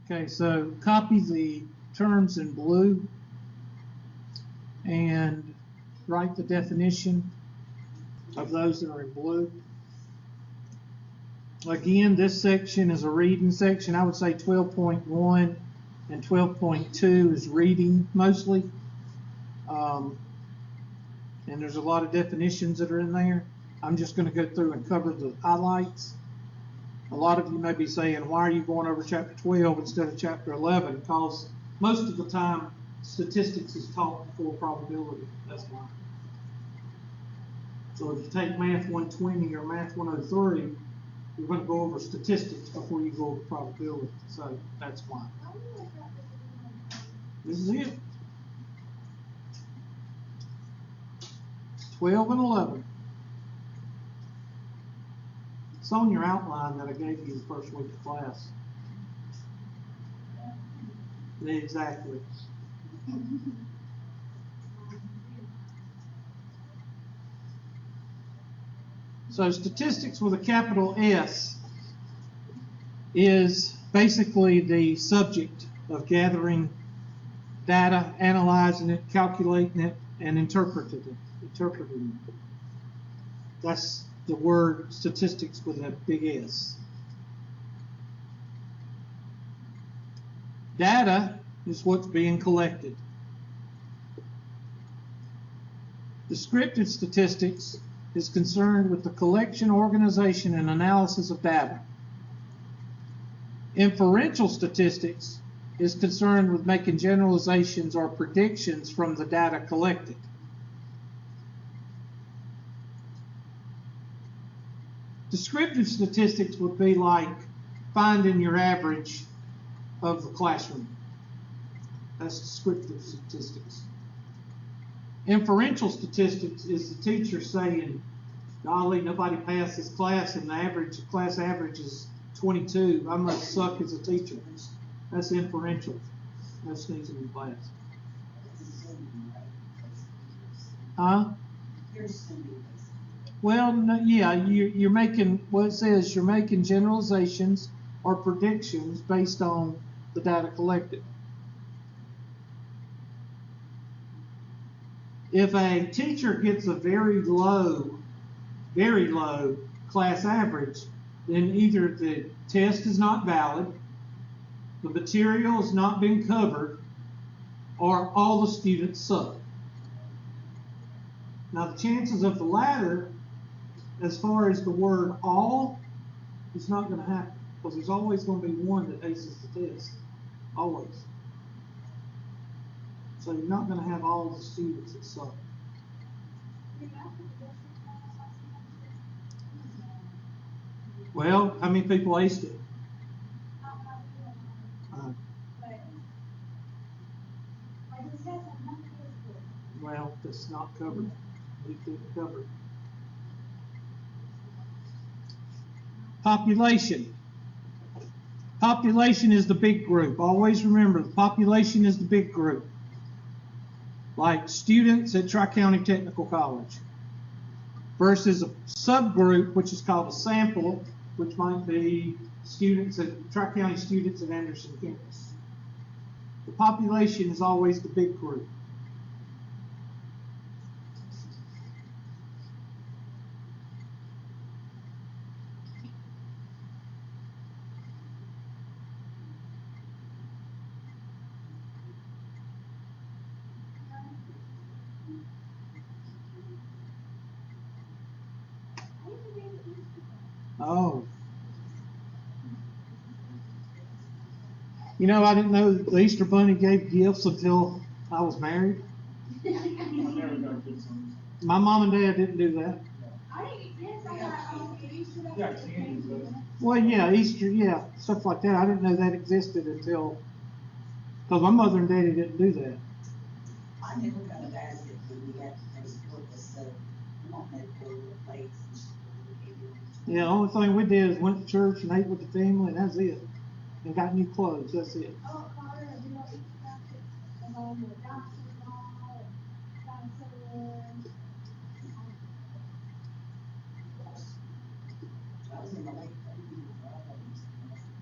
Okay, so copy the terms in blue and write the definition of those that are in blue. Again, this section is a reading section. I would say 12.1 and 12.2 is reading mostly. And there's a lot of definitions that are in there. I'm just going to go through and cover the highlights. A lot of you may be saying, why are you going over chapter 12 instead of chapter 11? Because most of the time, statistics is taught before probability. That's why. So if you take Math 120 or Math 103, you're going to go over statistics before you go over probability. So that's why. This is it. 12 and 11. It's on your outline that I gave you the first week of class. Exactly. So statistics with a capital S is basically the subject of gathering data, analyzing it, calculating it, and interpreting it. That's the word statistics with a big S. Data is what's being collected. Descriptive statistics is concerned with the collection, organization, and analysis of data. Inferential statistics is concerned with making generalizations or predictions from the data collected. Descriptive statistics would be like finding your average of the classroom. That's descriptive statistics. Inferential statistics is the teacher saying, golly, nobody passed this class and the class average is 22. I must suck as a teacher. That's inferential. No sneezing in class. Huh? Well, no, yeah, you're making, what it says, you're making generalizations or predictions based on the data collected. If a teacher gets a very low class average, then either the test is not valid, the material is not being covered, or all the students suck. Now the chances of the latter, as far as the word all, is not going to happen, because there's always going to be one that aces the test. Always. So you're not going to have all the students that suck. Well, how many people aced it? Well, that's not covered. We didn't cover it. Population. Population is the big group. Always remember, the population is the big group. Like students at Tri-County Technical College. Versus a subgroup, which is called a sample, which might be students at Tri-County students at Anderson campus. The population is always the big group. Oh. You know, I didn't know that the Easter Bunny gave gifts until I was married. My mom and dad didn't do that. Well, yeah, Easter, yeah, stuff like that. I didn't know that existed until, because my mother and daddy didn't do that. I never got a basket when we had to transport the stuff. I don't make little plates and stuff. Yeah, the only thing we did is went to church and ate with the family, and that's it. And got new clothes, that's it.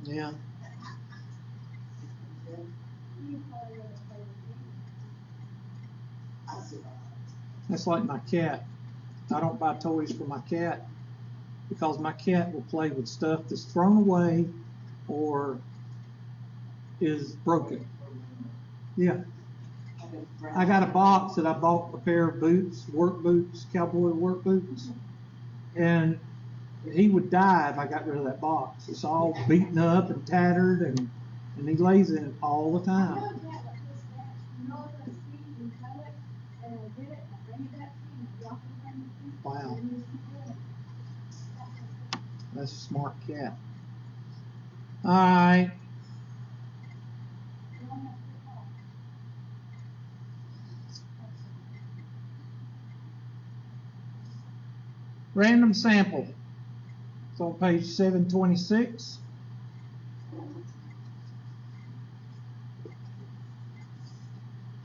Yeah. That's like my cat. I don't buy toys for my cat because my cat will play with stuff that's thrown away or is broken. Yeah. I got a box that I bought a pair of boots, work boots, cowboy work boots, and he would die if I got rid of that box. It's all beaten up and tattered, and he lays in it all the time. Wow. That's a smart cat. All right. Random sample. It's on page 726.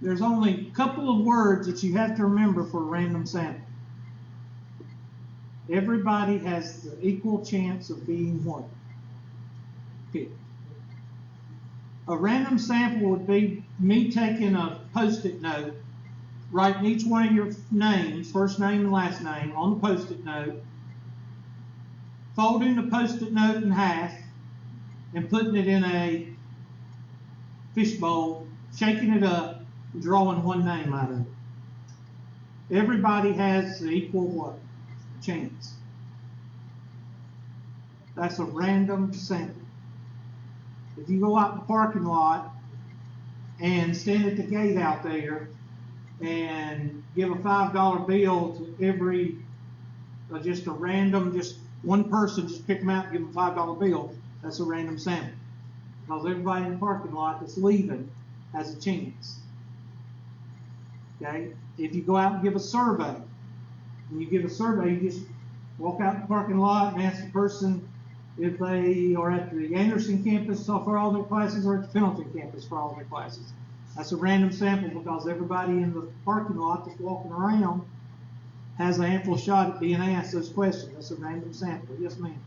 There's only a couple of words that you have to remember for a random sample. Everybody has the equal chance of being what? Picked. A random sample would be me taking a Post-it note, writing each one of your names, first name and last name, on the Post-it note, folding the Post-it note in half, and putting it in a fishbowl, shaking it up, and drawing one name out of it. Everybody has the equal what? Chance. That's a random sample. If you go out in the parking lot and stand at the gate out there and give a $5 bill to every, just a random, just one person, just pick them out and give them a $5 bill, that's a random sample. Because everybody in the parking lot that's leaving has a chance. Okay? If you go out and give a survey, when you give a survey, you just walk out in the parking lot and ask the person if they are at the Anderson campus for all their classes or at the Pendleton campus for all their classes. That's a random sample because everybody in the parking lot that's walking around has an ample shot at being asked those questions. That's a random sample. Yes, ma'am.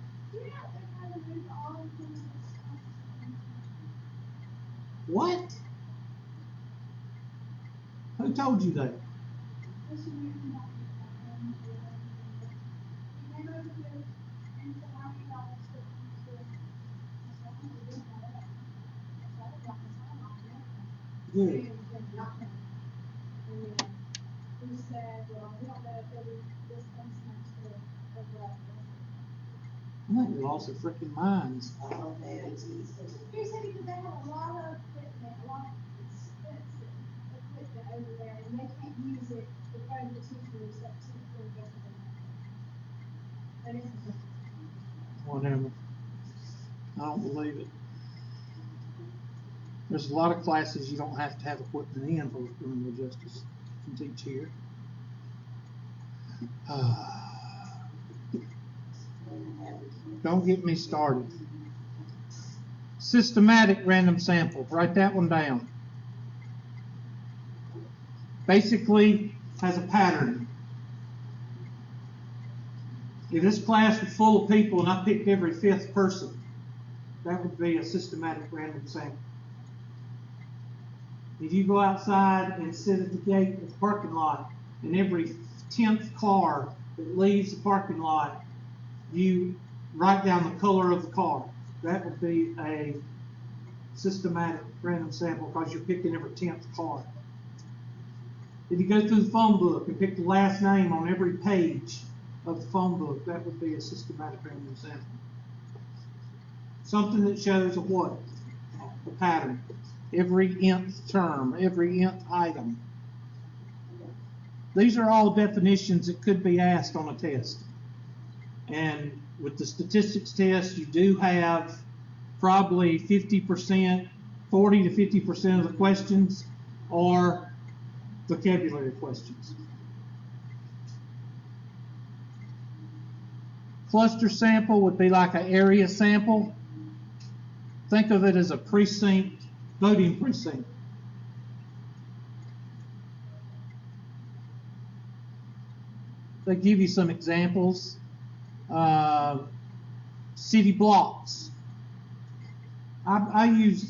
What? Who told you that? Good. I think we lost their freaking minds. I hope they don't tease us. He said because they have a lot of equipment, a lot of expensive equipment over there, and they can't use it to phone the teachers up to the rest of the night. That is Whatever. I don't believe it. There's a lot of classes you don't have to have equipment in for criminal justice. You can teach here. Don't get me started. Systematic random sample. Write that one down. Basically has a pattern. If this class was full of people and I picked every fifth person, that would be a systematic random sample. If you go outside and sit at the gate of the parking lot and every 10th car that leaves the parking lot, you write down the color of the car, that would be a systematic random sample because you're picking every 10th car. If you go through the phone book and pick the last name on every page of the phone book, that would be a systematic random sample. Something that shows a what? A pattern. Every nth term, every nth item. These are all definitions that could be asked on a test. And with the statistics test, you do have probably 50%, 40 to 50% of the questions are vocabulary questions. Cluster sample would be like an area sample. Think of it as a precinct, voting precinct. They give you some examples. City blocks. I use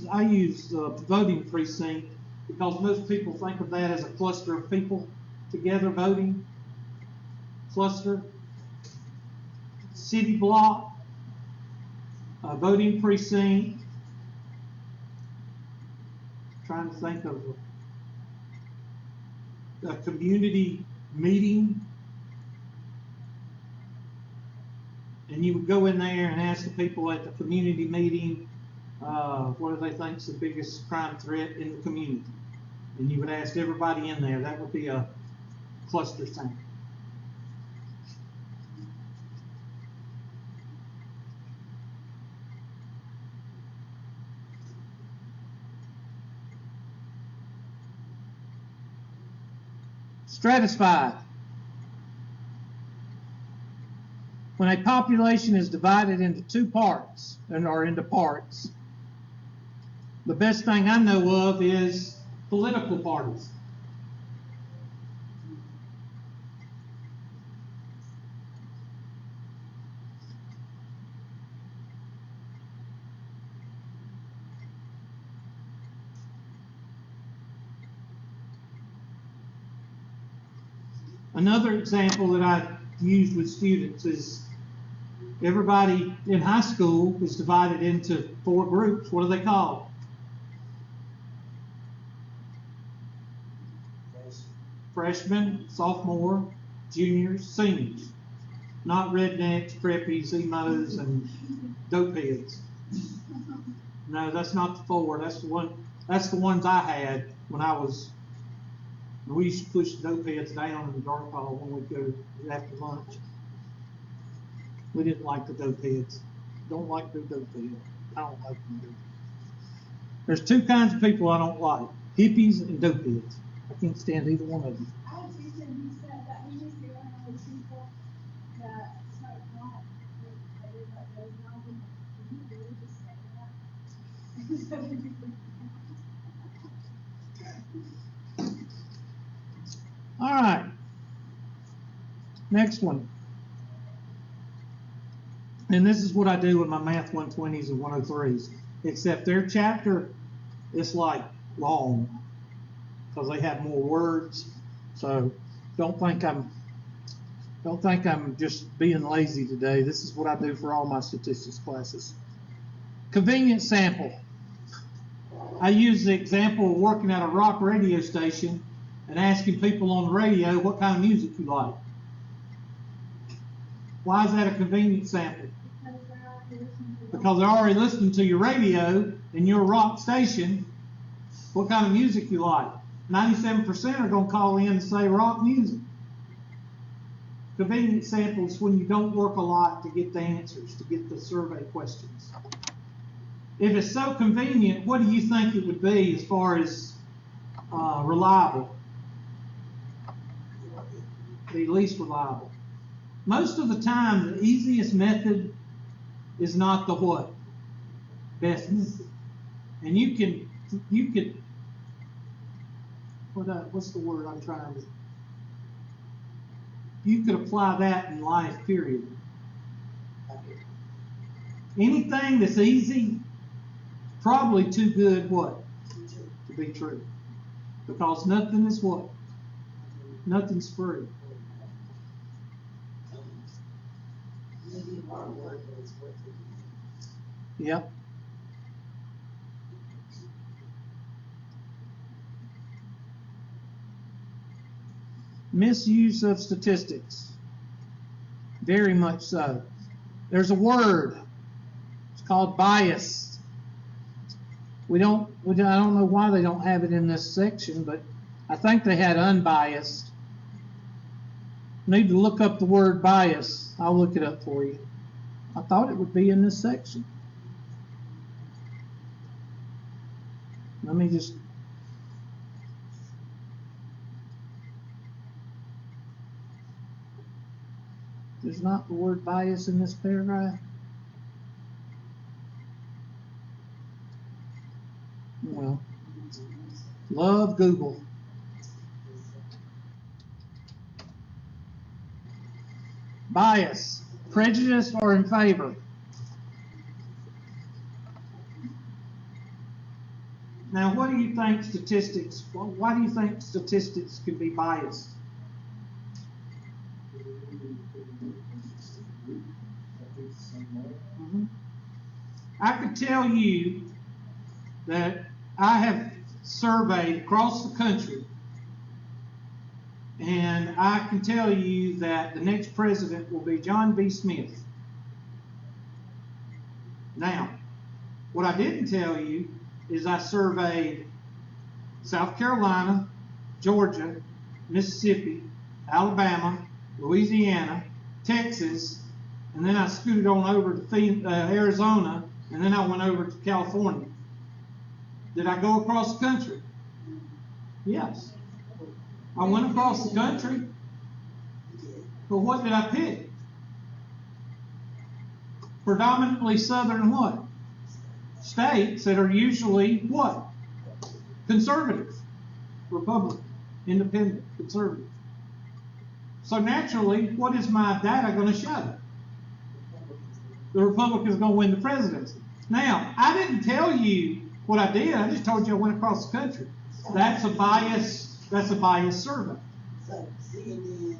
voting precinct because most people think of that as a cluster of people. together voting, cluster, city block, voting precinct. Trying to think of a community meeting. And you would go in there and ask the people at the community meeting, what do they think is the biggest crime threat in the community? And you would ask everybody in there. That would be a cluster sample. Stratified. When a population is divided into two parts, or into parts, the best thing I know of is political parties. Another example that I used with students is everybody in high school is divided into 4 groups. What are they called? Freshmen, sophomore, juniors, seniors. Not rednecks, preppies, emos, and dope heads. No, that's not the 4. That's the ones I had when I was. We used to push the dope heads down in the dark hall when we'd go after lunch. We didn't like the dope heads. Don't like the dope heads. I don't like them. There's 2 kinds of people I don't like: hippies and dope heads. I can't stand either one of them. I was just saying, he said that he used to go around with people that smoke pot. They did like those albums. You really just say that. All right. Next one. And this is what I do with my math 120s and 103s. Except their chapter is like long because they have more words. So don't think I'm just being lazy today. This is what I do for all my statistics classes. Convenient sample. I use the example of working at a rock radio station and asking people on the radio what kind of music you like. Why is that a convenient sample? Because they're already listening to your radio and your rock station. What kind of music you like? 97% are going to call in and say rock music. Convenient samples when you don't work a lot to get the answers, to get the survey questions. If it's so convenient, what do you think it would be as far as reliable? The least reliable. Most of the time, the easiest method is not the what? Best method. And you could, what's the word I'm trying to, you could apply that in life, period. Anything that's easy, probably too good, what? To be true. Because nothing is what? Nothing's free. Yep. Misuse of statistics. Very much so. There's a word. It's called bias. I don't know why they don't have it in this section, but I think they had unbiased. Need to look up the word bias. I'll look it up for you. I thought it would be in this section. Let me just. There's not the word bias in this paragraph. Well, love Google. Bias, prejudice or in favor. Now, what do you think statistics, why do you think statistics could be biased? Mhm. I could tell you that I have surveyed across the country, and I can tell you that the next president will be John B. Smith. Now, what I didn't tell you is I surveyed South Carolina, Georgia, Mississippi, Alabama, Louisiana, Texas, and then I scooted on over to Arizona, and then I went over to California. Did I go across the country? Yes. I went across the country, but what did I pick? Predominantly southern what? States that are usually what? Conservative, Republican, independent, conservative. So naturally, what is my data going to show? The Republicans are going to win the presidency. Now, I didn't tell you what I did. I just told you I went across the country. That's a bias. That's a biased survey. So, CNN.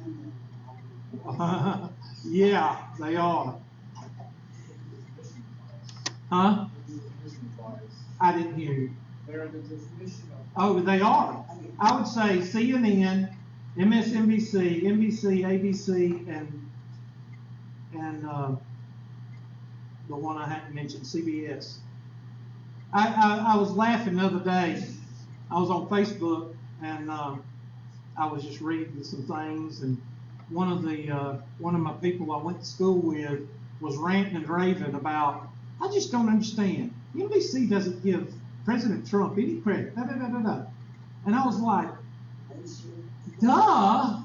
Yeah, they are. Huh? I didn't hear you. They're the definition of. Oh, they are. I would say CNN, MSNBC, NBC, ABC, and the one I hadn't mentioned, CBS. I was laughing the other day. I was on Facebook and I was just reading some things, and one of my people I went to school with was ranting and raving about, I just don't understand. NBC doesn't give President Trump any credit. Da, da, da, da, da. And I was like, duh.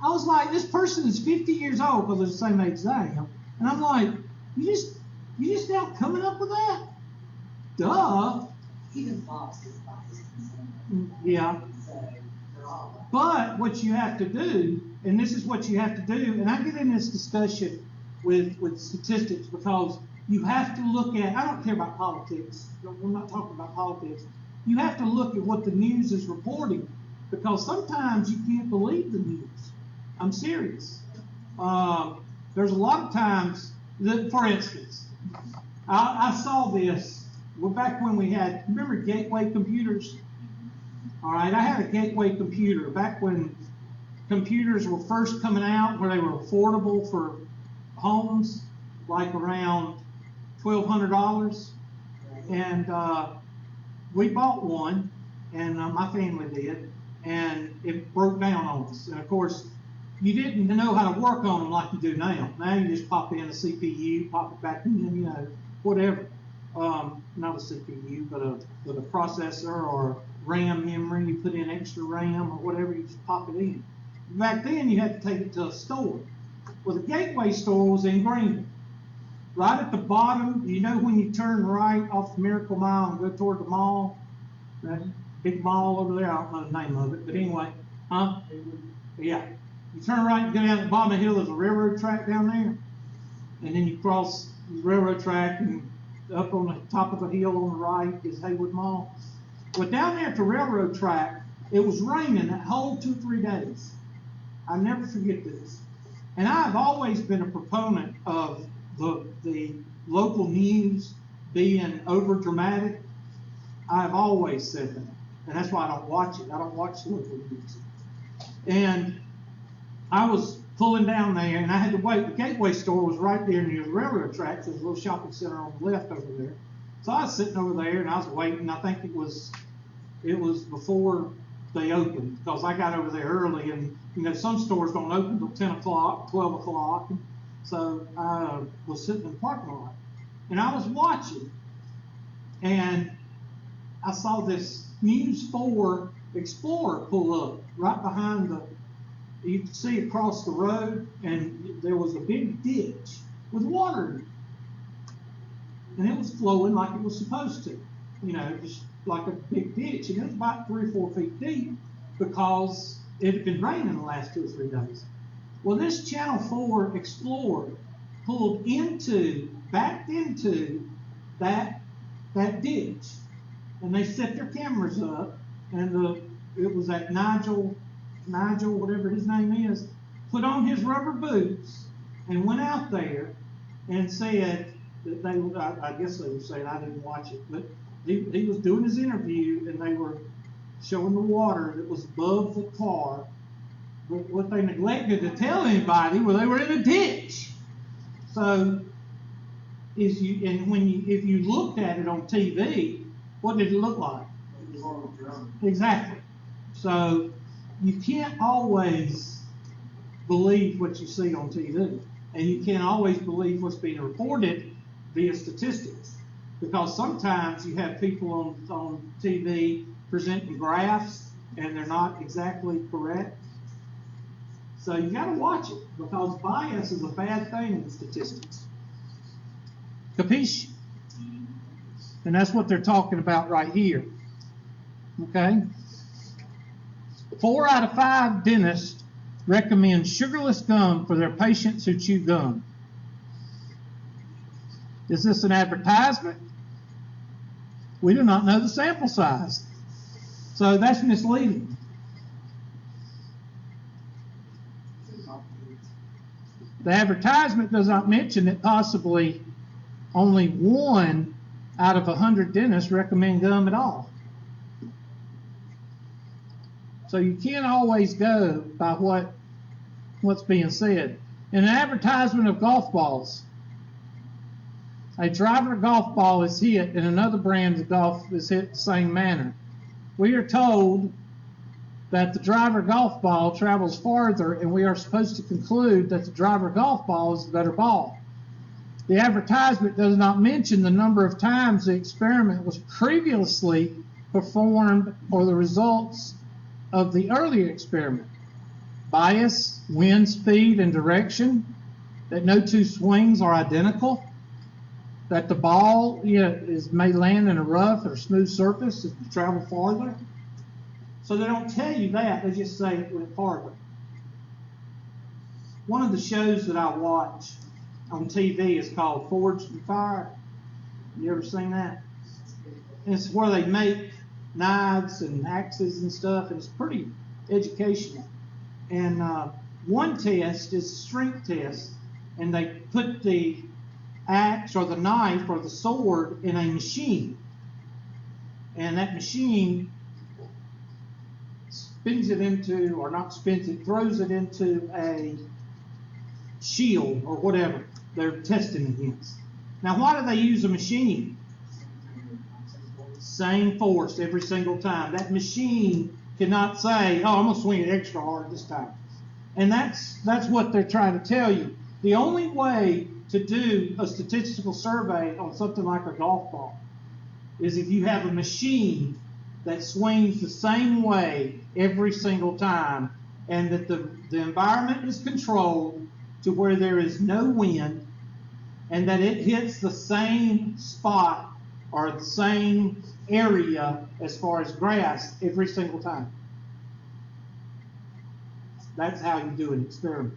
I was like, this person is 50 years old because they're the same age as I am. And I'm like, you just now coming up with that? Duh. Even Fox is biased in some way. Yeah. So, they're all. But what you have to do, and this is what you have to do, and I get in this discussion with statistics because you have to look at, I don't care about politics, we're not talking about politics, you have to look at what the news is reporting because sometimes you can't believe the news. I'm serious. There's a lot of times that, for instance, I saw this back when we had, remember gateway computers? All right, I had a gateway computer back when computers were first coming out where they were affordable for homes, like around $1,200. And we bought one, and my family did, and it broke down on us. And of course, you didn't know how to work on them like you do now. Now you just pop in a CPU, pop it back in, whatever. Not a CPU, but a processor or RAM memory. You put in extra RAM or whatever, you just pop it in. Back then, you had to take it to a store. Well, the gateway store was in Greenville. Right at the bottom, when you turn right off the Miracle Mile and go toward the mall, that big mall over there, I don't know the name of it, but anyway, yeah. You turn right and go down the bottom of the hill, there's a railroad track down there, and then you cross the railroad track, and up on the top of the hill on the right is Haywood Mall. Well, down there at the railroad track, it was raining that whole 2-3 days. I'll never forget this. And I've always been a proponent of the local news being over dramatic. I've always said that. And that's why I don't watch it. I don't watch local news. And I was pulling down there and I had to wait. The gateway store was right there near the railroad tracks. There's a little shopping center on the left over there. So I was sitting over there and I was waiting. I think it was before they opened because I got over there early, and some stores don't open until 10 o'clock, 12 o'clock. So I was sitting in the parking lot and I was watching, and I saw this News 4 Explorer pull up right behind you could see across the road, and there was a big ditch with water in it. And it was flowing like it was supposed to, just like a big ditch. And it was about 3 or 4 feet deep because it had been raining the last 2 or 3 days. Well, this Channel 4 Explorer backed into that ditch. And they set their cameras up, and it was that Nigel, whatever his name is, put on his rubber boots and went out there and said that I guess they were saying, I didn't watch it, but he was doing his interview and they were showing the water that was above the car. But what they neglected to tell anybody was they were in a ditch. So, if you looked at it on TV, what did it look like? Exactly. So, you can't always believe what you see on TV, and you can't always believe what's being reported via statistics, because sometimes you have people on TV presenting graphs and they're not exactly correct. So you got to watch it, because bias is a bad thing in statistics. Capiche? And that's what they're talking about right here. Okay? 4 out of 5 dentists recommend sugarless gum for their patients who chew gum. Is this an advertisement? We do not know the sample size. So that's misleading. The advertisement does not mention that possibly only 1 out of 100 dentists recommend gum at all. So you can't always go by what's being said. In an advertisement of golf balls, a driver golf ball is hit and another brand of golf is hit the same manner. We are told that the driver golf ball travels farther, and we are supposed to conclude that the driver golf ball is the better ball. The advertisement does not mention the number of times the experiment was previously performed or the results of the earlier experiment. Bias, wind speed, and direction, that no 2 swings are identical, that the ball may land in a rough or smooth surface if you travel farther. So they don't tell you that, they just say it went farther. One of the shows that I watch on TV is called Forged in Fire. You ever seen that? And it's where they make knives and axes and stuff, and it's pretty educational. And one test is a strength test, and they put the axe or the knife or the sword in a machine. And that machine spins it into, or not spins it, throws it into a shield or whatever they're testing against. Now, why do they use a machine? Same force every single time. That machine cannot say, oh, I'm going to swing it extra hard this time. And that's what they're trying to tell you. The only way to do a statistical survey on something like a golf ball is if you have a machine that swings the same way every single time, and that the environment is controlled to where there is no wind, and that it hits the same spot or the same area as far as grass every single time. That's how you do an experiment.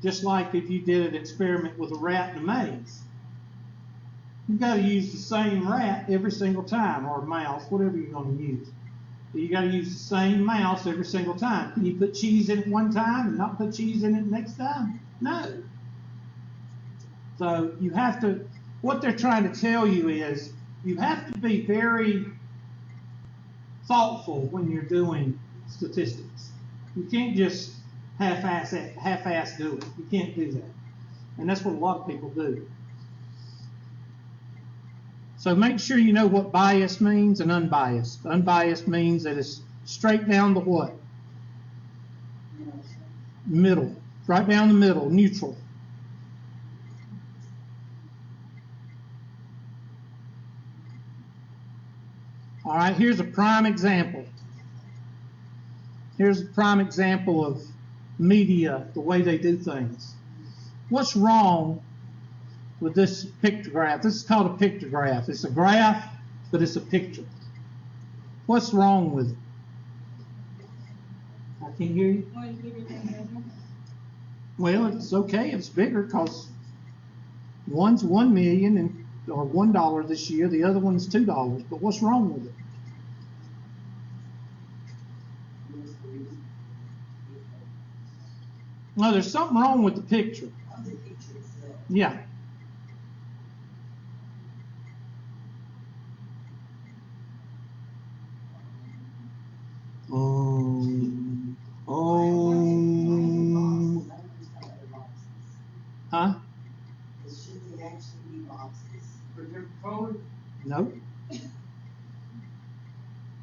Just like if you did an experiment with a rat in a maze. You've got to use the same rat every single time, or a mouse, whatever you're going to use. You got to use the same mouse every single time. Can you put cheese in it one time and not put cheese in it next time? No. So you have to, what they're trying to tell you is, you have to be very thoughtful when you're doing statistics. You can't just half-ass do it. You can't do that. And that's what a lot of people do. So make sure you know what bias means and unbiased. Unbiased means that it's straight down the what? Middle. Right down the middle, neutral. All right, here's a prime example. Here's a prime example of media, the way they do things. What's wrong with this pictograph? This is called a pictograph. It's a graph, but it's a picture. What's wrong with it? I can't hear you. Well, it's okay if it's bigger, because one's 1 million or $1 this year, the other one's $2. But what's wrong with it? No, there's something wrong with the picture. On the picture itself. Yeah. Huh? It should be actually be boxes. For different color, Nope.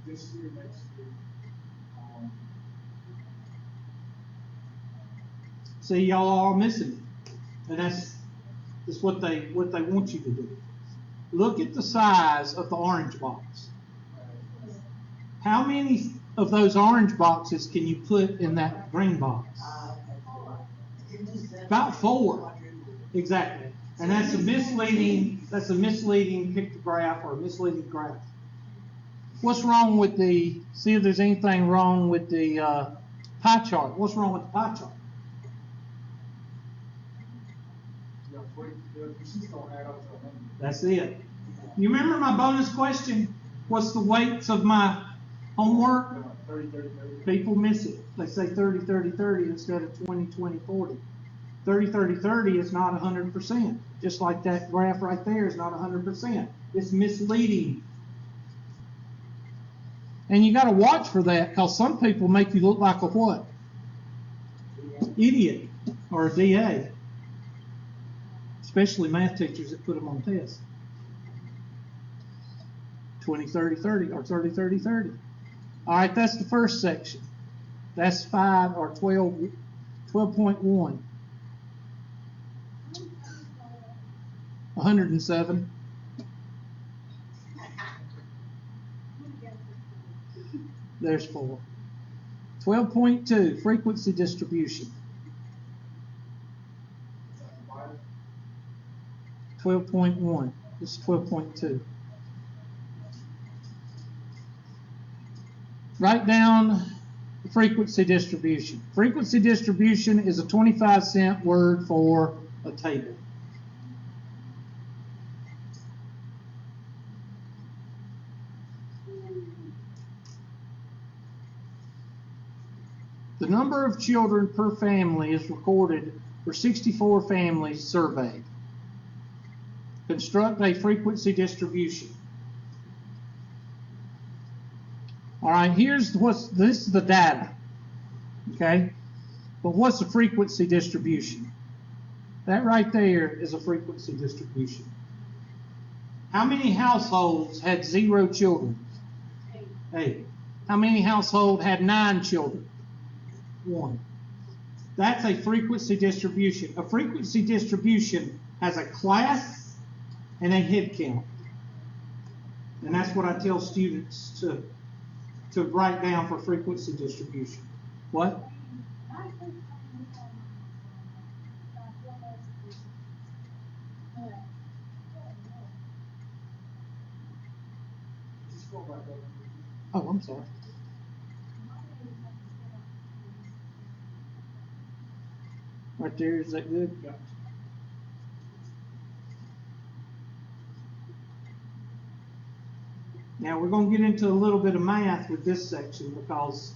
this year, next year. See, y'all are missing it. And that's what they want you to do. Look at the size of the orange box. How many of those orange boxes can you put in that green box? About 4. Exactly. And that's a misleading pictograph or a misleading graph. What's wrong with see if there's anything wrong with the pie chart. What's wrong with the pie chart? That's it. You remember my bonus question? What's the weights of my homework? 30, 30, 30. People miss it. They say 30, 30, 30 instead of 20, 20, 40. 30, 30, 30 is not 100%. Just like that graph right there is not 100%. It's misleading. And you got to watch for that because some people make you look like a what? Idiot or a DA. Especially math teachers that put them on tests. 20, 30, 30 or 30, 30, 30. All right, that's the first section. That's 5 or 12, 12.1. 107. There's 4. 12.2, frequency distribution. 12.1. This is 12.2. Write down the frequency distribution. Frequency distribution is a 25-cent word for a table. The number of children per family is recorded for 64 families surveyed. Construct a frequency distribution. All right, this is the data, okay? But what's the frequency distribution? That right there is a frequency distribution. How many households had 0 children? 8. How many households had 9 children? 1. That's a frequency distribution. A frequency distribution has a class and a head count. And that's what I tell students to write down for frequency distribution. What? Oh, I'm sorry. Right there, is that good? Yeah. Now we're going to get into a little bit of math with this section because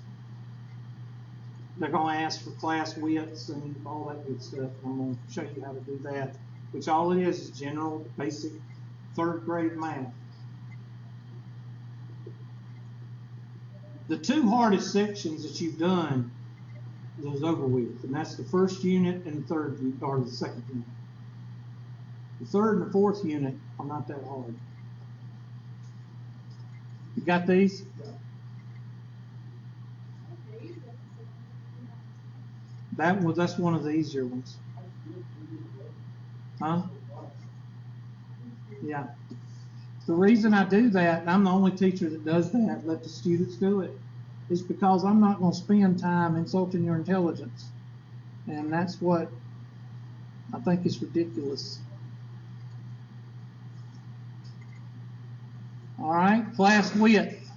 they're going to ask for class widths and all that good stuff. I'm going to show you how to do that, which all it is general, basic, 3rd grade math. The 2 hardest sections that you've done is over with, and that's the 1st unit and the 3rd unit, or the 2nd unit. The 3rd and the 4th unit are not that hard. You got these? That's one of the easier ones. Huh? Yeah. The reason I do that, and I'm the only teacher that does that, let the students do it, is because I'm not going to spend time insulting your intelligence. And that's what I think is ridiculous. All right, class width.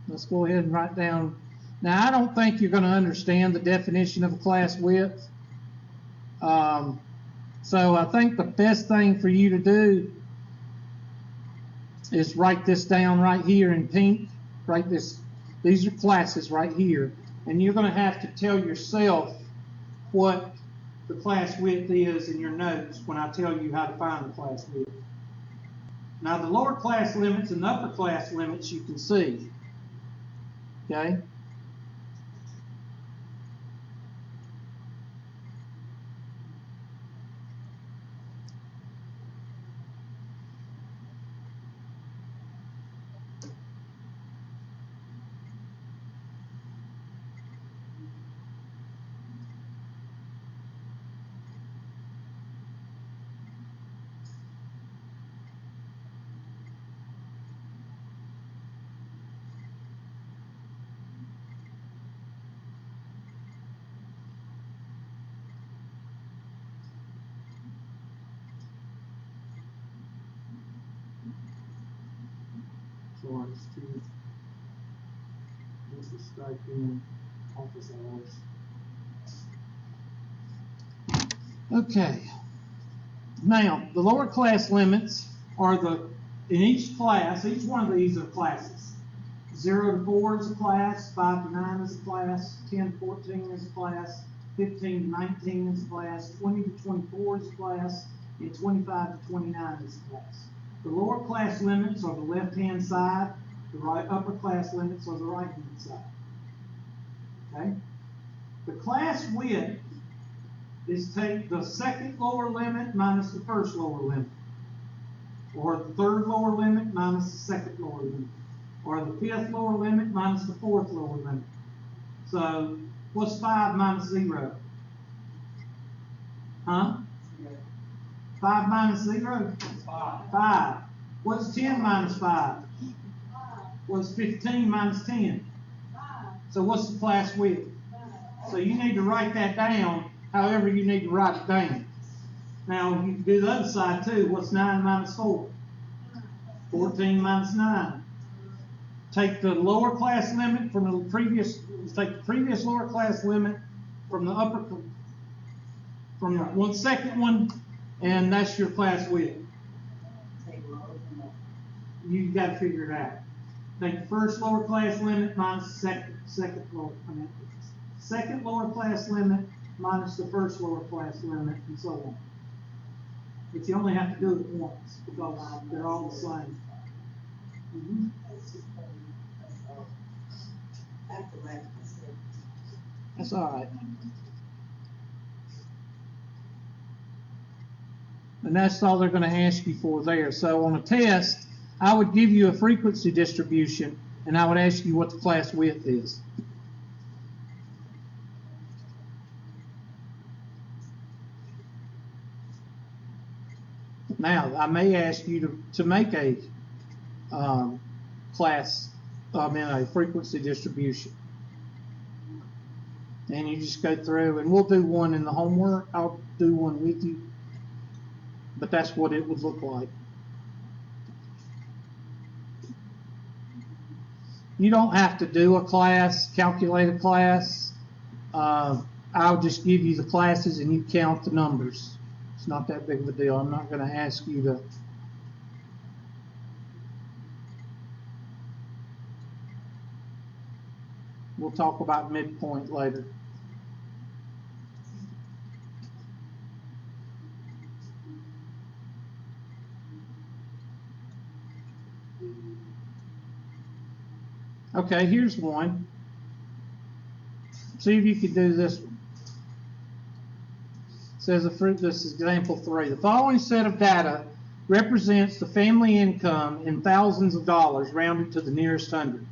Let's go ahead and write down. Now, I don't think you're going to understand the definition of a class width. So I think the best thing for you to do is write this down right here in pink. Write this. These are classes right here. And you're going to have to tell yourself what the class width is in your notes when I tell you how to find the class width. Now the lower class limits and the upper class limits you can see. Okay? Florence to this is strike in office hours. Okay. Now, the lower class limits are in each class, each one of these are classes. 0 to 4 is a class, 5 to 9 is a class, 10 to 14 is a class, 15 to 19 is a class, 20 to 24 is a class, and 25 to 29 is a class. The lower class limits are the left-hand side, the upper class limits are the right-hand side. Okay? The class width is take the second lower limit minus the first lower limit, or the third lower limit minus the second lower limit, or the fifth lower limit minus the fourth lower limit. So, what's 5 minus 0? Huh? 5 minus 0? 5. What's 10 minus 5? What's 15 minus 10? So what's the class width? So you need to write that down however you need to write it down. Now you can do the other side too. What's 9 minus 4? 14 minus 9. Take the lower class limit from the previous, take the previous lower class limit from the upper, from the one second one, and that's your class width. You got to figure it out. Take the first lower class limit minus the second lower class limit minus the first lower class limit, and so on. But you only have to do it once because they're all the same. Mm-hmm. That's all right. And that's all they're going to ask you for there. So on a test, I would give you a frequency distribution, and I would ask you what the class width is. Now, I may ask you to make a a frequency distribution. And you just go through, and we'll do one in the homework. I'll do one with you. But that's what it would look like. You don't have to do a class, calculate a class. I'll just give you the classes and you count the numbers. It's not that big of a deal. I'm not going to ask you to. We'll talk about midpoint later. Okay, here's one. See if you can do this one. It says this is example 3. The following set of data represents the family income in thousands of dollars rounded to the nearest hundred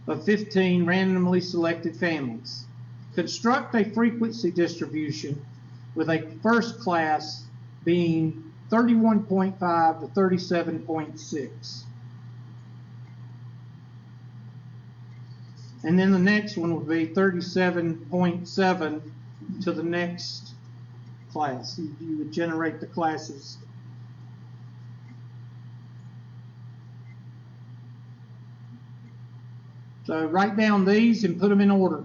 of 15 randomly selected families. Construct a frequency distribution with a first class being 31.5 to 37.6. And then the next one would be 37.7 to the next class. You would generate the classes. So write down these and put them in order.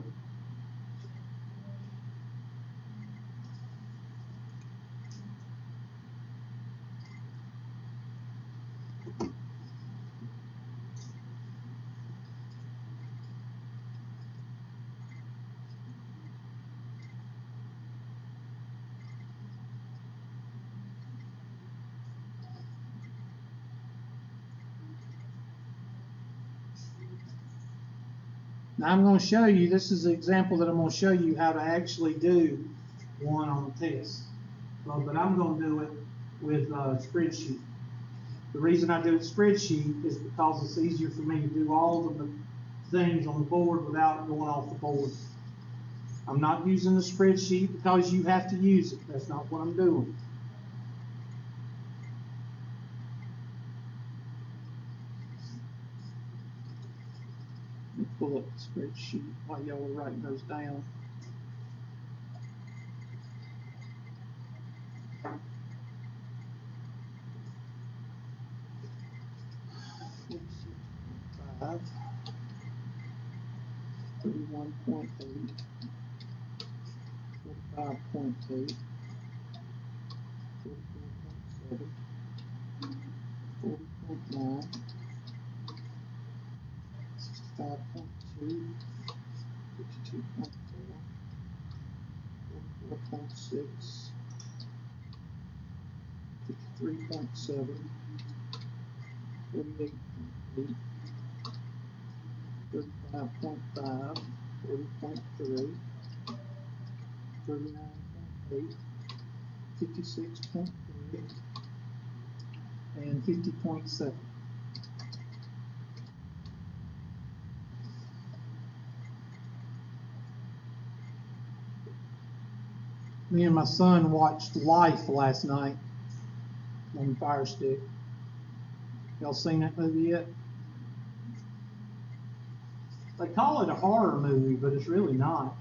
Now I'm going to show you, this is the example that I'm going to show you how to actually do one on the test. Well, but I'm going to do it with spreadsheet. The reason I do it spreadsheet is because it's easier for me to do all of the things on the board without going off the board. I'm not using the spreadsheet because you have to use it. That's not what I'm doing. Let me pull up the spreadsheet while y'all are writing those down. Five, 31.8, 45.8, 44.7, 40.9, 65.2, 52.4, 44.6, 53.7, 48.8, 35.5, 40.3, 39.8, 56.3, and 50.7. Me and my son watched Life last night on the Fire Stick. Y'all seen that movie yet? They call it a horror movie, but it's really not.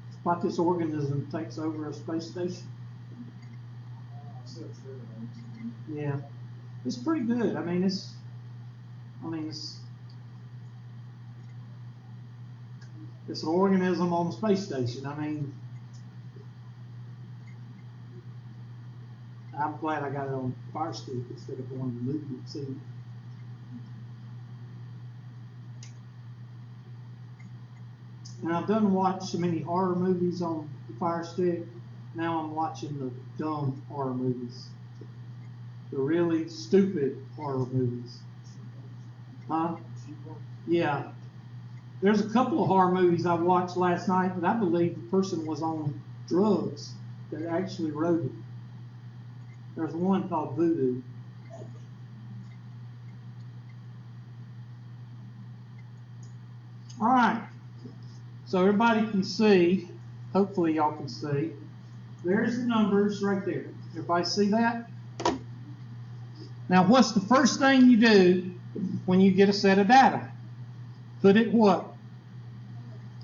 It's about this organism takes over a space station. Yeah, it's pretty good. I mean, it's an organism on the space station. I mean, I'm glad I got it on Fire Stick instead of going to the movie and seeing it. And I've done watch so many horror movies on the Fire Stick. Now I'm watching the dumb horror movies. The really stupid horror movies. Huh? Yeah. There's a couple of horror movies I watched last night, but I believe the person was on drugs that actually wrote it. There's one called Voodoo. All right. So everybody can see, hopefully y'all can see, there's the numbers right there. Everybody see that? Now what's the first thing you do when you get a set of data? Put it what?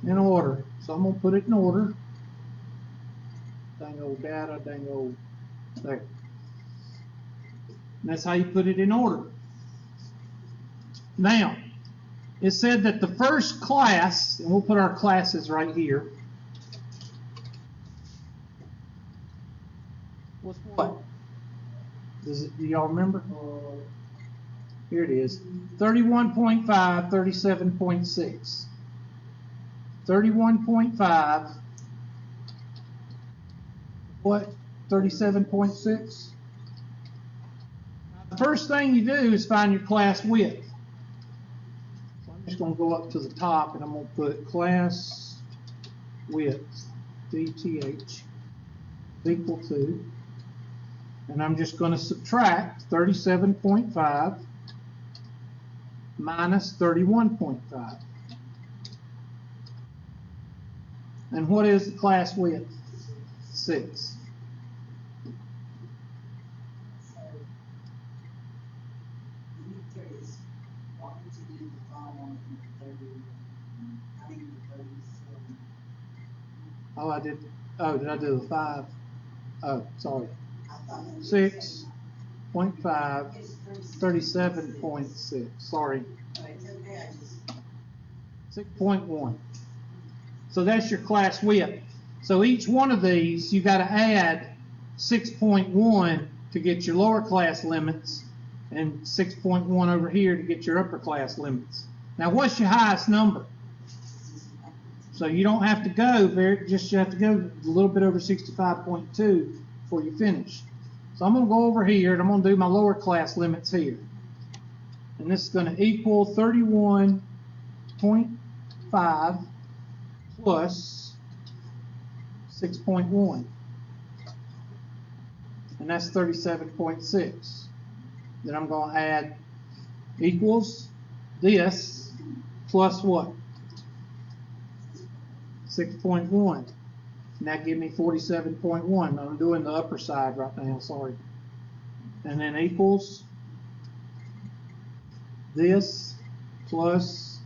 In order. So I'm going to put it in order. Dang old data, dang old, there. And that's how you put it in order. Now, it said that the first class, and we'll put our classes right here, was what? Do y'all remember? Here it is. 31.5, 37.6. 31.5, what? 37.6? The first thing you do is find your class width. So I'm just going to go up to the top and I'm going to put class width, DTH, equal to, and I'm just going to subtract 37.5 minus 31.5. And what is the class width? 6. So, the answer is, what would you do the following in the 37? Oh, I did. Oh, did I do the 5? Oh, sorry. I thought it was 6.5, 37.6. Sorry. Oh, it's okay, I just. 6.1. So that's your class width. So each one of these, you got to add 6.1 to get your lower class limits, and 6.1 over here to get your upper class limits. Now, what's your highest number? So you don't have to go you have to go a little bit over 65.2 before you finish. So I'm going to go over here and I'm going to do my lower class limits here. And this is going to equal 31.5 37.5 plus 6.1. And that's 37.6. Then I'm going to add equals this plus what? 6.1. And that gives me 47.1. I'm doing the upper side right now, sorry. And then equals this plus,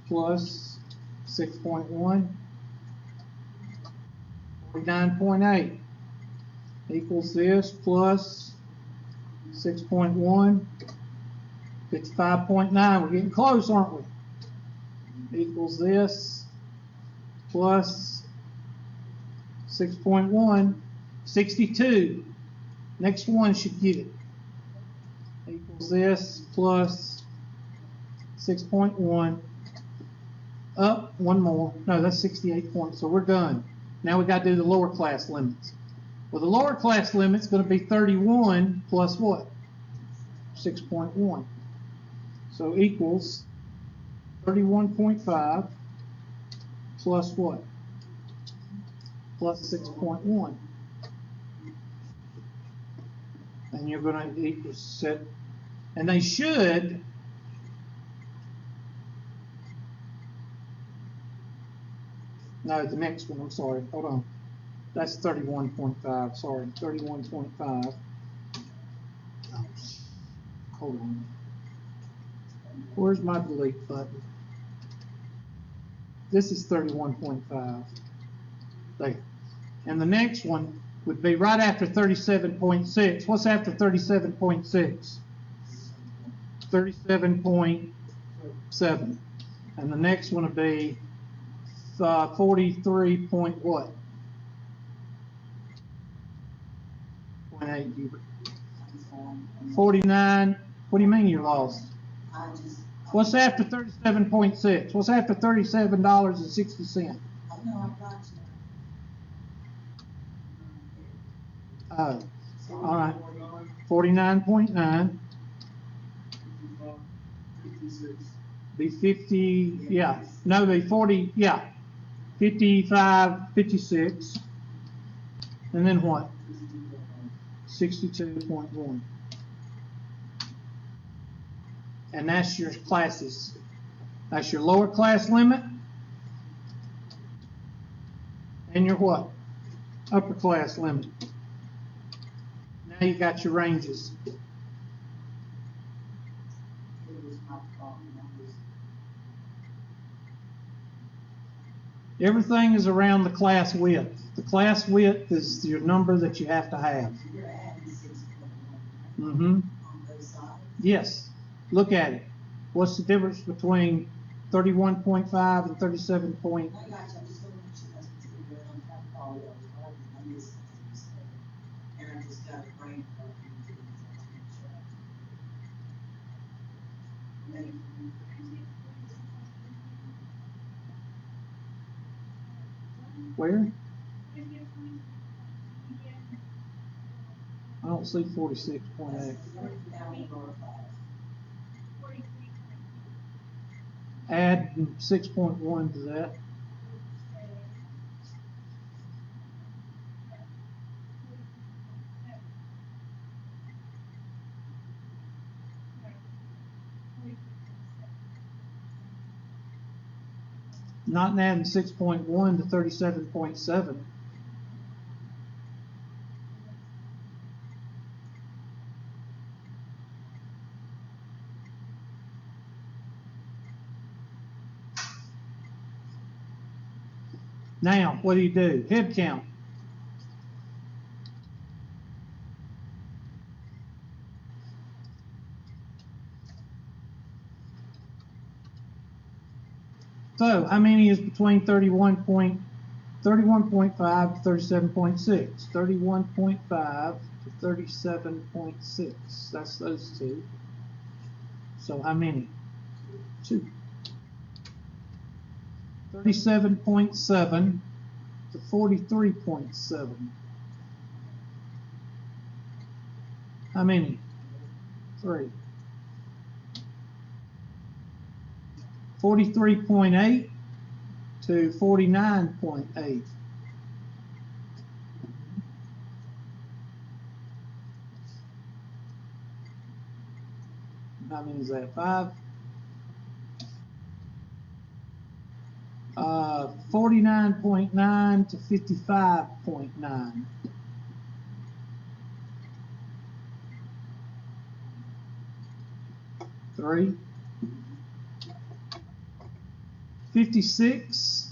plus 6.1, 49.8 equals this plus 6.1, 55.9. We're getting close, aren't we? Equals this plus 6.1, 62. Next one should get it. Equals this plus 6.1. Up one more. No, that's 68 points. So we're done. Now we got to do the lower class limits. Well, the lower class limit's going to be 31 plus what? 6.1. So equals 31.5 plus what? Plus 6.1. And you're going to equal set. And they should. No, the next one, I'm sorry. Hold on. That's 31.5. Sorry, 31.5. Oh, hold on. Where's my delete button? This is 31.5. There. And the next one would be right after 37.6. What's after 37.6? 37.7. And the next one would be 43 point what? 0.8. 49. What do you mean you lost? What's after 37.6? What's after $37.60? Oh, all right. 49.9. Be 50. Yeah. No, be 40. Yeah. 55, 56. And then what? 62.1. And that's your classes. That's your lower class limit. And your what? Upper class limit. Now you got your ranges. Everything is around the class width. The class width is your number that you have to have. Mm-hmm. Yes. Look at it. What's the difference between 31.5 and 37 point? Where? I don't see 46.8. Add 6.1 to that. Not adding 6.1 to 37.7. Now, what do? Head count. So, how many is between 31.5 to 37.6? 31.5 to 37.6. That's those two. So, how many? 2. 37.7 to 43.7. How many? 3. 43.8 to 49.8. How many is that? 5? 49.9 to 55.9. 3. 56,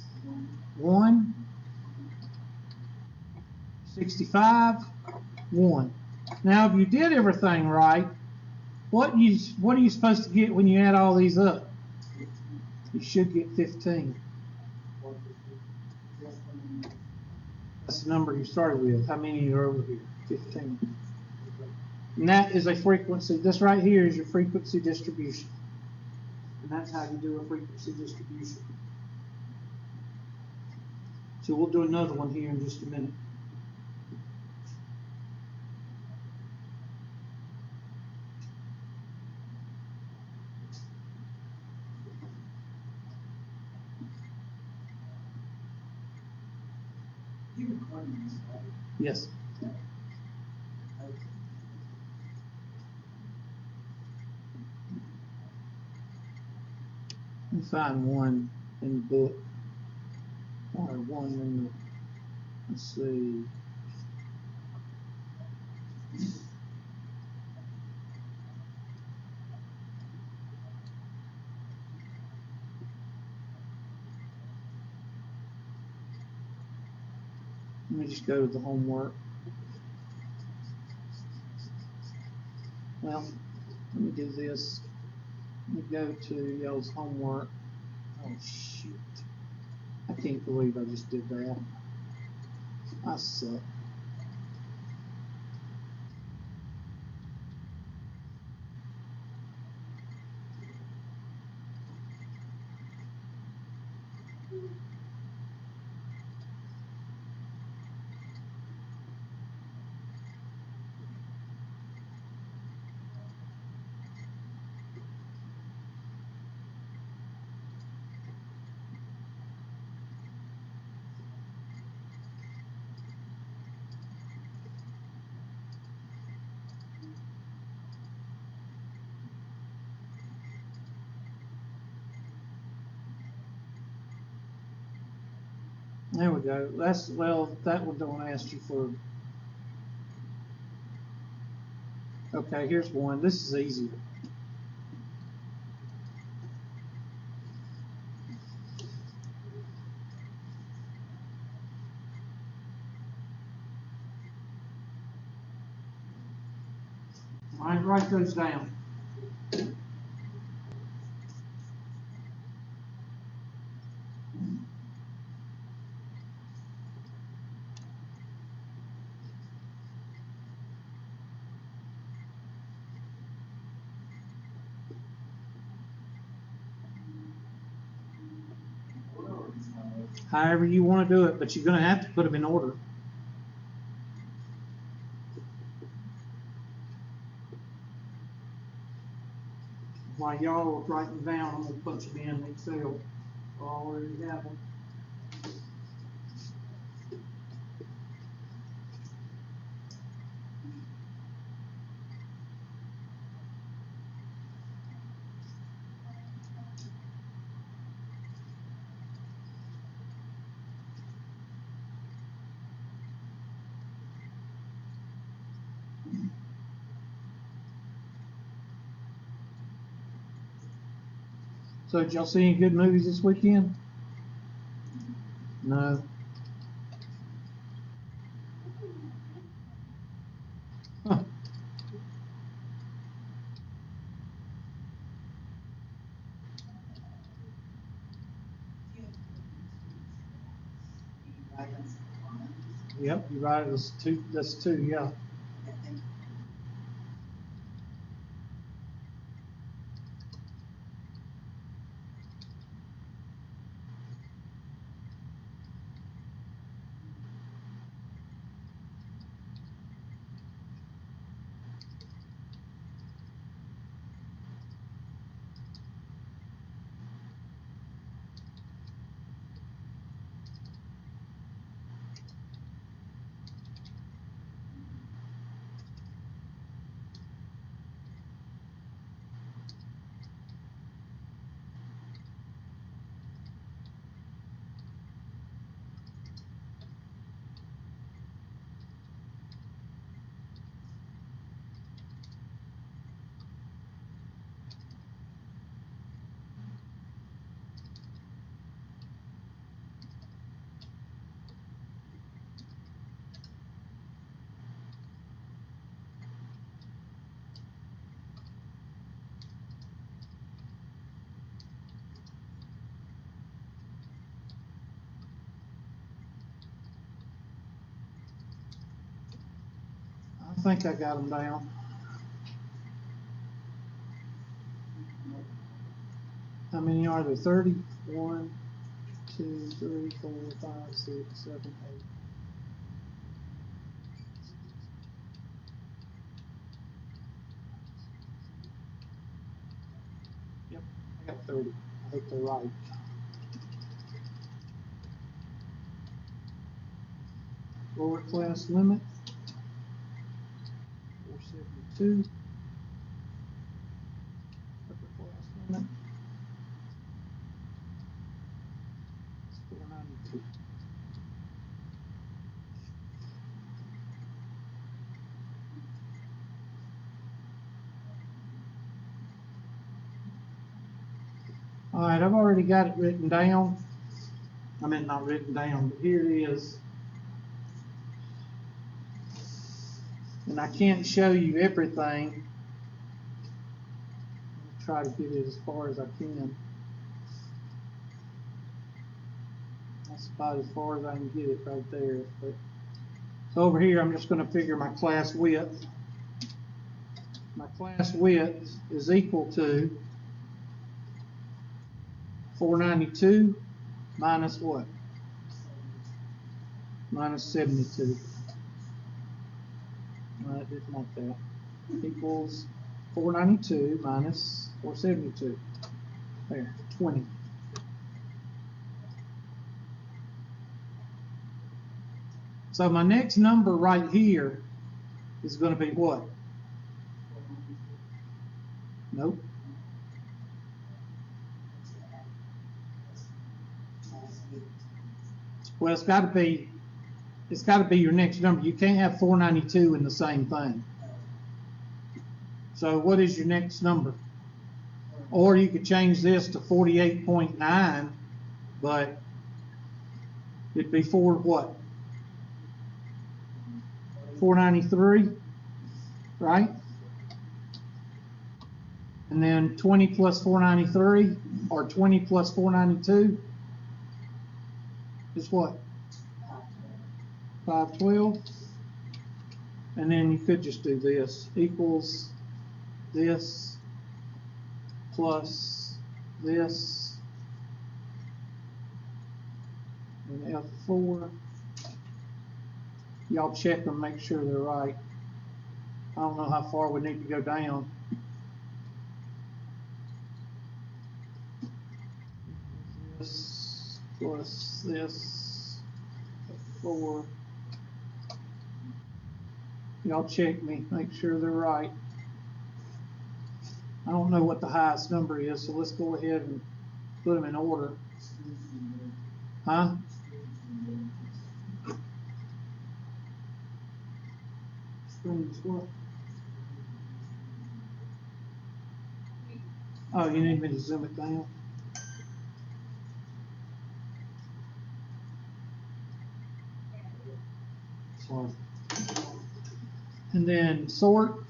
1. 65, 1. Now, if you did everything right, what are you supposed to get when you add all these up? You should get 15. That's the number you started with. How many are over here? 15. And that is a frequency. This right here is your frequency distribution. And that's how you do a frequency distribution. So we'll do another one here in just a minute. You recording this, right? Yes. Okay. Let me find one in the book. Or one in the, let's see. Let me just go to the homework. Well, let me do this. Let me go to y'all's homework. Oh, shoot. I can't believe I just did that. I suck. There we go. That's, well, that one don't ask you for. Okay, here's one. This is easier. All right, write those down. However you want to do it, but you're going to have to put them in order. While y'all are writing down, I'm going to punch them in Excel. I already have them. So did y'all see any good movies this weekend? No. Huh. Yep, you're right. That's two. That's two. Yeah. think I got them down. How many are there? 30? 1, 2, 3, 4, 5, 6, 7, 8. Yep, I got 30. I think they're right. Lower class limit, 472. Upper class limit, 492. All right, I've already got it written down. I mean, not written down, but here it is. And I can't show you everything. I'll try to get it as far as I can. That's about as far as I can get it right there. But, so over here, I'm just going to figure my class width. My class width is equal to 492 minus what? Minus 72. I didn't want that. Equals 492 minus 472. There, 20. So my next number right here is going to be what? Nope. Well, it's got to be your next number. You can't have 492 in the same thing. So what is your next number? Or you could change this to 48.9, but it'd be for what? 493, right? And then 20 plus 493, or 20 plus 492 is what? 512. And then you could just do this, equals this plus this, and F4. Y'all check them, make sure they're right. I don't know how far we need to go down. This plus this, F4. Y'all check me, make sure they're right. I don't know what the highest number is, so let's go ahead and put them in order. Huh? Screens what? Oh, you need me to zoom it down? Sorry. And then sort.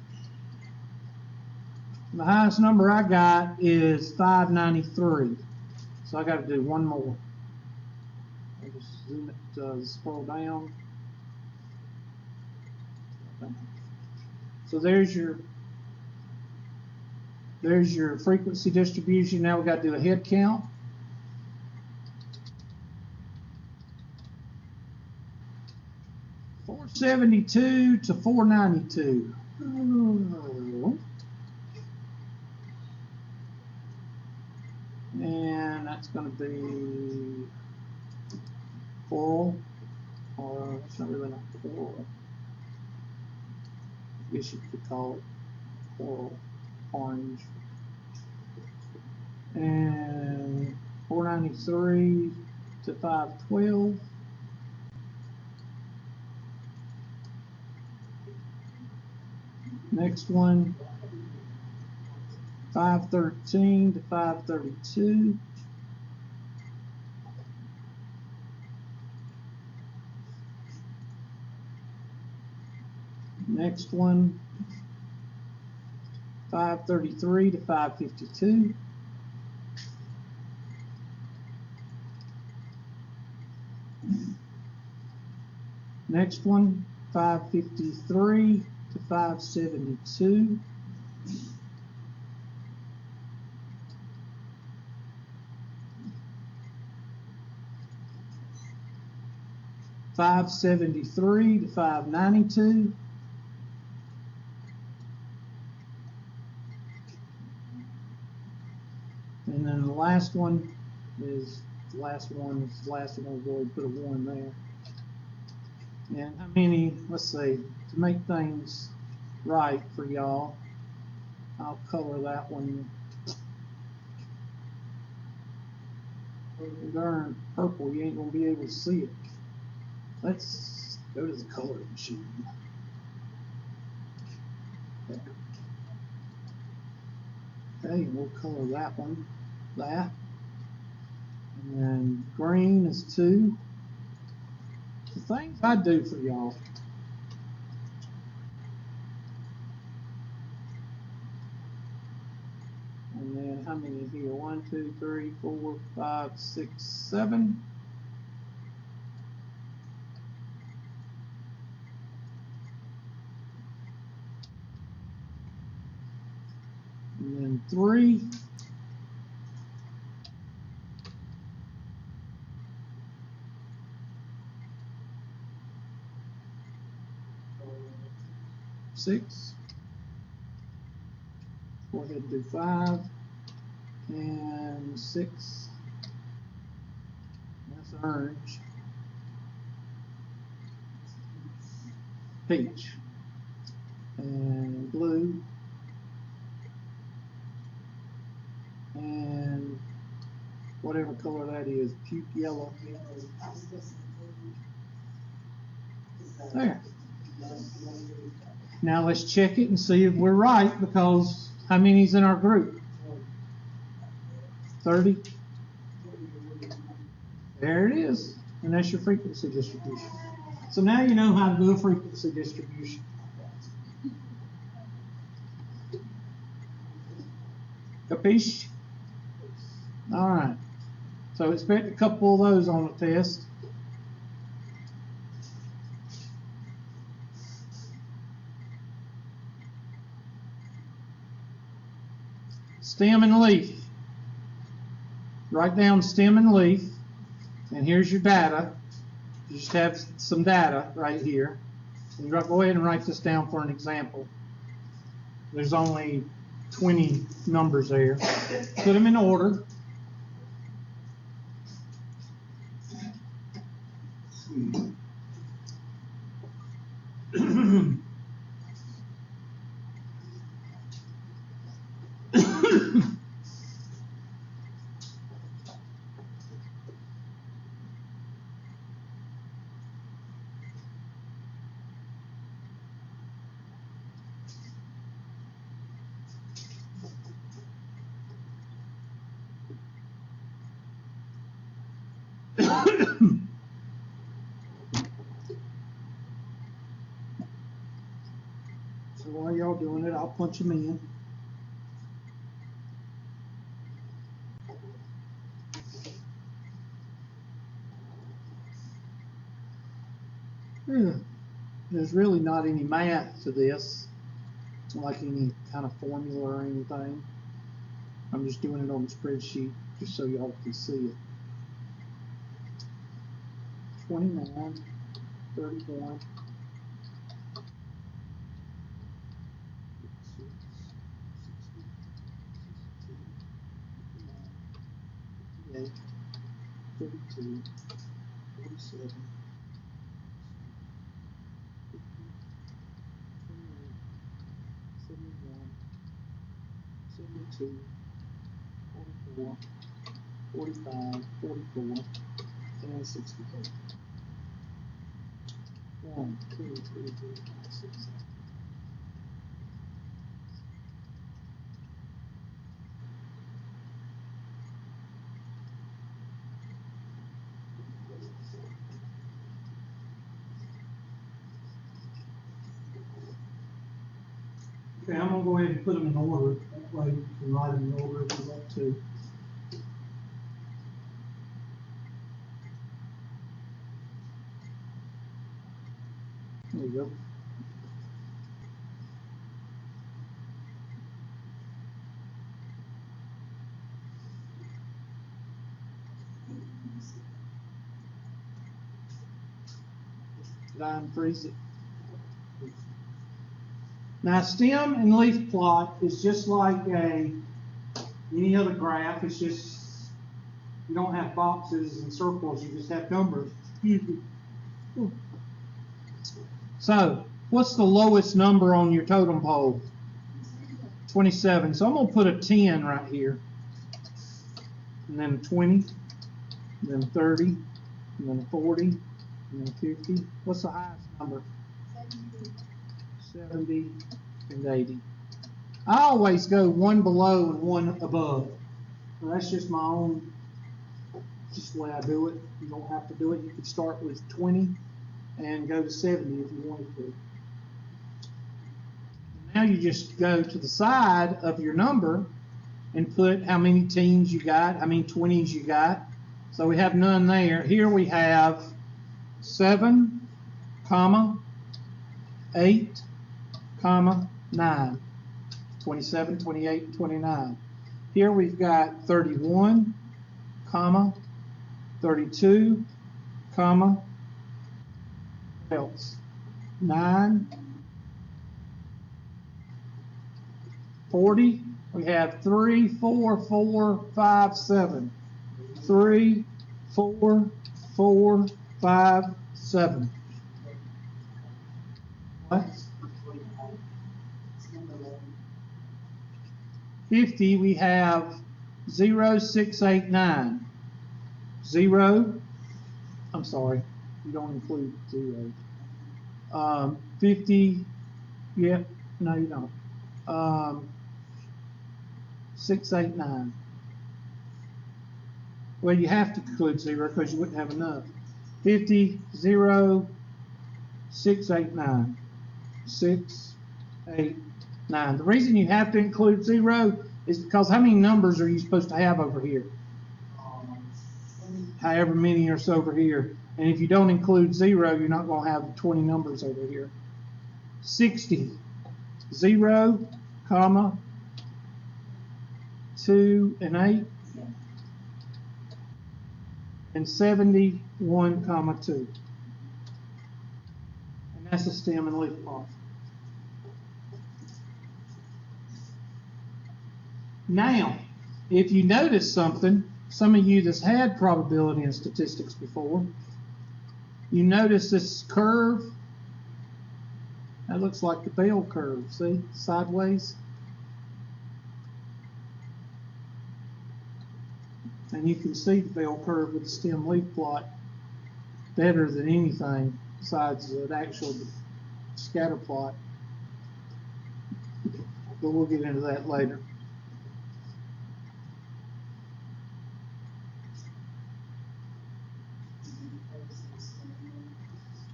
The highest number I got is 593. So I got to do one more. I'll just zoom it, scroll down. So there's your frequency distribution. Now we got to do a head count. $472 to $492. And that's going to be coral, or it's not really not coral. I guess you could call it coral, orange. And 493 to 512. Next one, 513 to 532. Next one, 533 to 552. Next one, 553 to 572. $573 to $592. And then the last one is the last one. We'll go and put a 1 there. And how many? Let's see. To make things right for y'all, I'll color that one. Darn purple, you ain't gonna be able to see it. Let's go to the color machine. Okay, we'll color that one, that. And then green is 2. The things I do for y'all. And then how many here? 1, 2, 3, 4, 5, 6, 7. And then 3. Six. Go ahead and do 5 and 6. That's orange. Peach. And blue. And whatever color that is, puke yellow. There. Now let's check it and see if we're right, because how many's in our group? 30. There it is. And that's your frequency distribution. So now you know how to do a frequency distribution. Capiche? All right. So expect a couple of those on the test. Stem and leaf. Write down stem and leaf. And here's your data. You just have some data right here. And go ahead and write this down for an example. There's only 20 numbers there. Put them in order. So while y'all doing it, I'll punch them in. There's really not any math to this, like any kind of formula or anything. I'm just doing it on the spreadsheet just so y'all can see it. 29, 31, 58, 32, 47, 71, 72, 44, 45, 44, and 64. 1, 2, 3, 4, 5, 6, 7. Okay, I'm going to go ahead and put them in order. That way you can write them in order if you want to. There you go. Did I unfreeze it? Now, stem and leaf plot is just like any other graph. It's just, you don't have boxes and circles, you just have numbers. So, what's the lowest number on your totem pole? 27. So I'm going to put a 10 right here. And then a 20. And then a 30. And then a 40. And then a 50. What's the highest number? 70 and 80. I always go one below and one above. Now, that's just my own, just the way I do it. You don't have to do it. You could start with 20 and go to 70 if you wanted to. Now you just go to the side of your number and put how many teams you got, how many 20s you got. So we have none there. Here we have 7, 8, 9. 27, 28, and 29. Here we've got 31, 32, else 9, 40. We have 3, 4, 4, 5, 7. 3, 4, 4, 5, 7. What? 50, we have 0, 6, 8, 9. 0, I'm sorry, you don't include 0. 50, yeah, no you don't. 6, 8, 9. Well, you have to include 0 because you wouldn't have enough. 50, 0, 6, 8, 9. 6, 8, 9. The reason you have to include 0 is because how many numbers are you supposed to have over here? However many are over here. And if you don't include 0, you're not going to have 20 numbers over here. 60, 0, 2 and 8. And 71, 2. And that's a stem and leaf plot. Now, if you notice something, some of you that's had probability and statistics before, you notice this curve. That looks like the bell curve, see, sideways. And you can see the bell curve with the stem leaf plot better than anything besides the actual scatter plot. But we'll get into that later.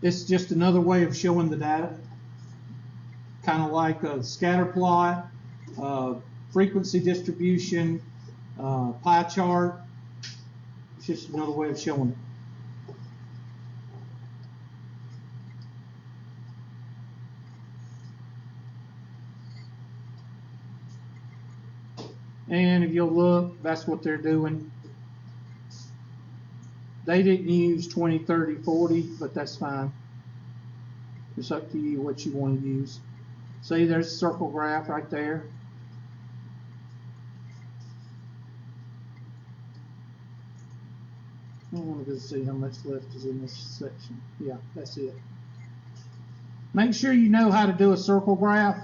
It's just another way of showing the data, kind of like a scatter plot, frequency distribution, pie chart. It's just another way of showing it. And if you'll look, that's what they're doing. They didn't use 20, 30, 40, but that's fine. It's up to you what you want to use. See, there's a circle graph right there. I want to see how much left is in this section. Yeah, that's it. Make sure you know how to do a circle graph.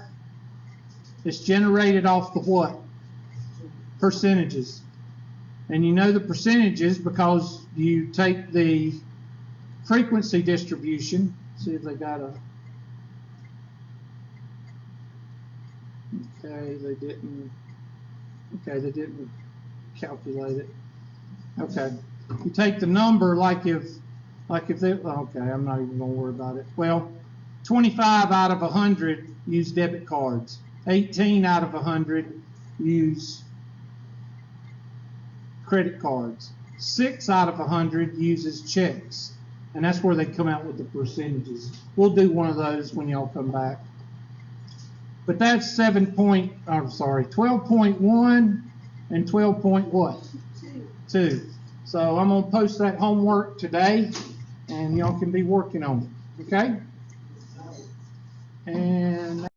It's generated off the what? Percentages. And you know the percentages because you take the frequency distribution. See if they got a... Okay, they didn't calculate it. Okay. You take the number like if they, okay, I'm not even going to worry about it. Well, 25 out of 100 use debit cards. 18 out of 100 use credit cards. 6 out of 100 uses checks. And that's where they come out with the percentages. We'll do one of those when y'all come back. But that's 12.1 and 12.2. So I'm going to post that homework today, and y'all can be working on it. Okay? And